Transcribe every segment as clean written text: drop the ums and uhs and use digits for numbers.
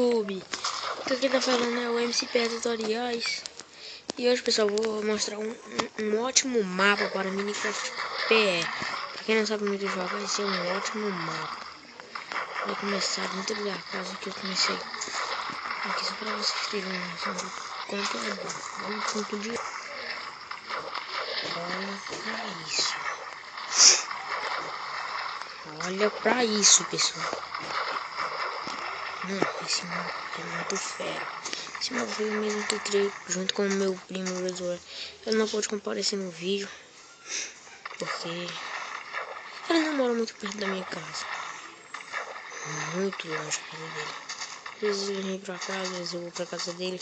YouTube. Então quem tá falando é o MCP Tutoriais. E hoje, pessoal, vou mostrar um ótimo mapa para Minecraft PE. Pra quem não sabe muito jogar, esse é um ótimo mapa. Vou começar dentro da casa que eu comecei aqui, só para vocês terem uma noção do quanto é bom. Vamos com tudo de... Olha pra isso, pessoal. Esse mapa é muito fera. Esse mapa foi o mesmo que eu criei junto com o meu primo Resolver. Ele não pôde comparecer no vídeo porque ele não mora muito perto da minha casa. Muito longe da casa dele. Às vezes ele vem pra cá, às vezes eu vou pra casa dele.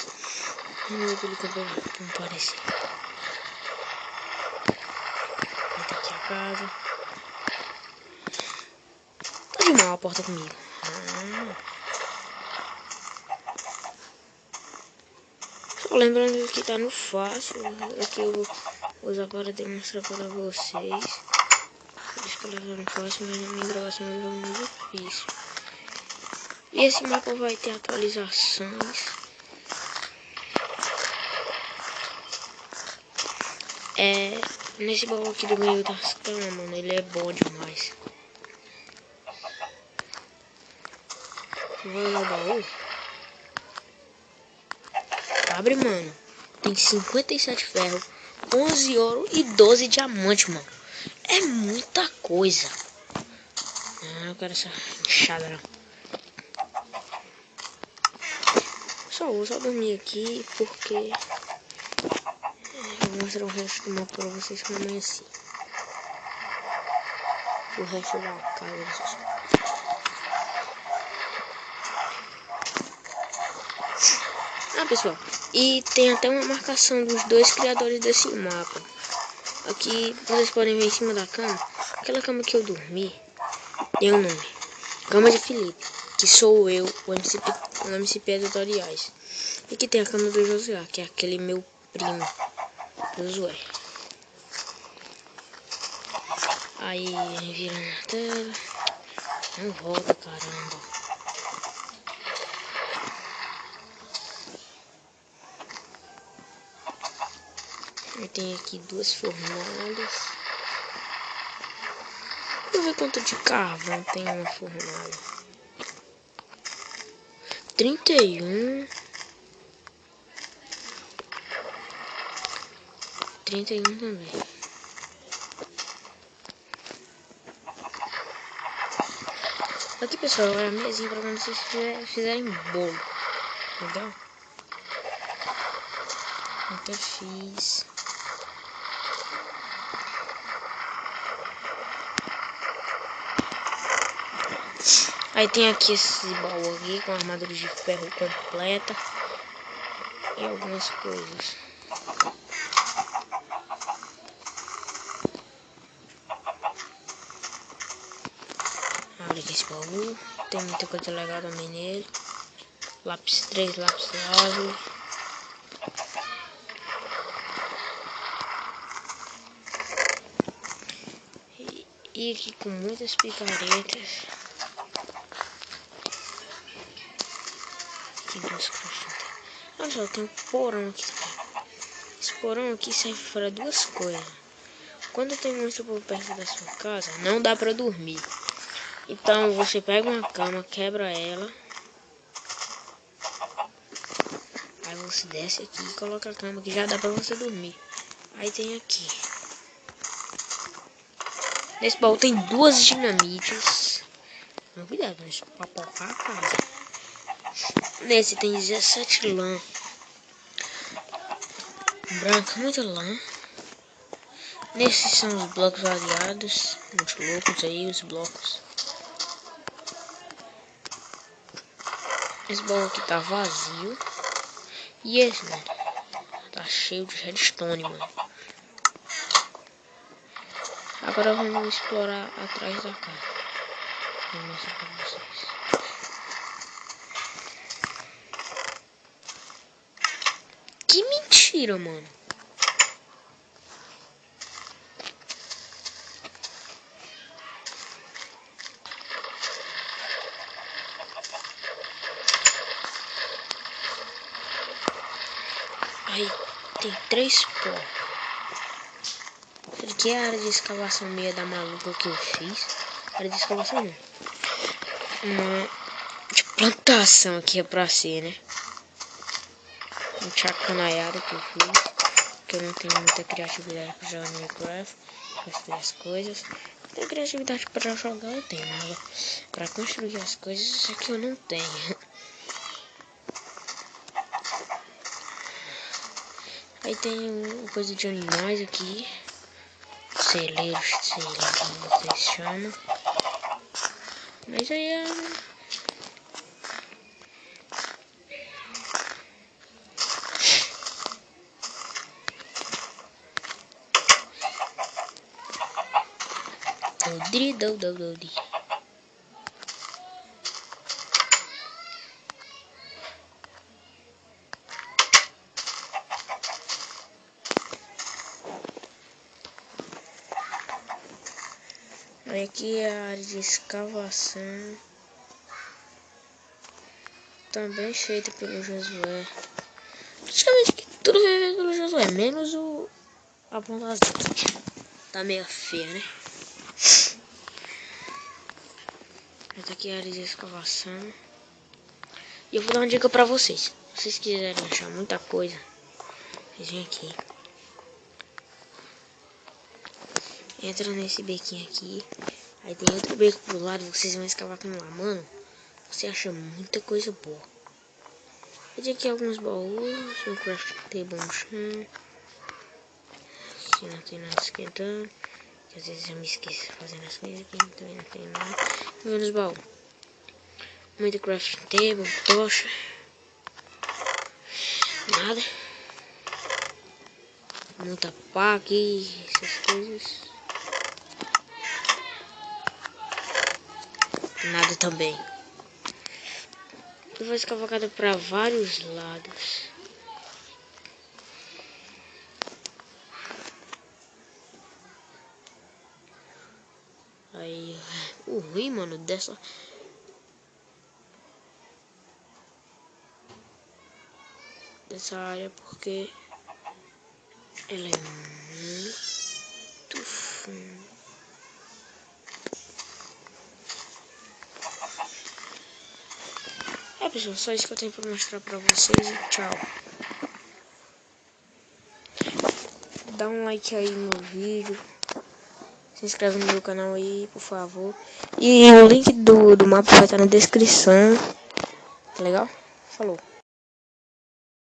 E não é pelo que eu comparecer. Entra aqui a casa. Tá de mal a porta comigo. Só lembrando que tá no fácil. Aqui eu vou usar para demonstrar para vocês. Deixa eu levar no fácil, mas na minha gravação é muito difícil. E esse mapa vai ter atualizações. Nesse baú aqui do meio das camas, mano, ele é bom demais. Vai lá o baú. Abre, mano. Tem 57 ferro, 11 ouro e 12 diamantes, mano. É muita coisa. Não, eu quero essa enxada, não. Vou só dormir aqui porque eu vou mostrar o resto do mapa pra vocês quando amanhecer. O resto da casa. Pessoal, e tem até uma marcação dos dois criadores desse mapa. Aqui vocês podem ver em cima da cama. Aquela cama que eu dormi tem um nome: Cama de Felipe, que sou eu, o MCP Tutoriais. E aqui tem a cama do Josué, que é aquele meu primo Josué. Aí vira na tela. Não volta, caramba. Eu tenho aqui duas fornalhas. Vou ver quanto de carvão tem uma fornalha. 31. 31 também. Aqui, pessoal, é a mesinha para quando vocês fizerem bolo. Entendeu? Até fiz. Aí tem aqui esse baú aqui com armadura de ferro completa e algumas coisas. Abre aqui esse baú, tem muita coisa legal também nele. Lápis 3, lápis lazuli. E aqui com muitas picaretas. Olha só, tem um porão aqui também. Esse porão aqui serve para duas coisas. Quando tem monstro por perto da sua casa, não dá para dormir. Então você pega uma cama, quebra ela. Aí você desce aqui e coloca a cama que já dá para você dormir. Aí tem aqui. Nesse baú tem duas dinamites. Não, cuidado, mas pra papocar a casa. Nesse tem 17 lã. Branca, muita lã. Nesses são os blocos variados. Muito loucos aí, os blocos. Esse baú aqui tá vazio. E esse, mano, tá cheio de redstone, mano. Agora vamos explorar atrás da casa. Vou mostrar pra vocês. Que mentira, mano. Aí tem 3 pó. Isso aqui é a área de escavação meia da maluca que eu fiz. Área de escavação não. Uma de plantação aqui é pra ser, né? Um chacanaiado que eu fiz. Que eu não tenho muita criatividade pra jogar no Minecraft. Pra fazer as coisas. Muita criatividade pra jogar eu tenho. Mas pra construir as coisas, isso aqui eu não tenho. Aí tem coisa de animais aqui. Celeiros, sei lá como vocês chamam. Mas aí é... Dodri. Aí aqui é a área de escavação. Também feita pelo Josué. Praticamente tudo foi feito pelo Josué, menos a ponta das duas. Tá meio feia, né? Essa aqui é a área de escavação. E eu vou dar uma dica pra vocês. Se vocês quiserem achar muita coisa, vocês vêm aqui. Entra nesse bequinho aqui. Aí tem outro beco pro lado, vocês vão escavar com lá. Mano, você acha muita coisa boa. Tem aqui alguns baús, um craft table no chão. Se não tem nada esquentando, que às vezes eu me esqueço fazendo as coisas aqui, também não tem nada. Menos baú. Muito craft table, tocha. Nada. Muita pá aqui, essas coisas. Nada também. Eu vou escavacada para vários lados. Aí, o ruim, mano, dessa área, porque ela é muito funda. É, pessoal, só isso que eu tenho pra mostrar pra vocês e tchau. Dá um like aí no vídeo. Se inscreve no meu canal aí, por favor. E o link do mapa vai estar na descrição. Tá legal? Falou.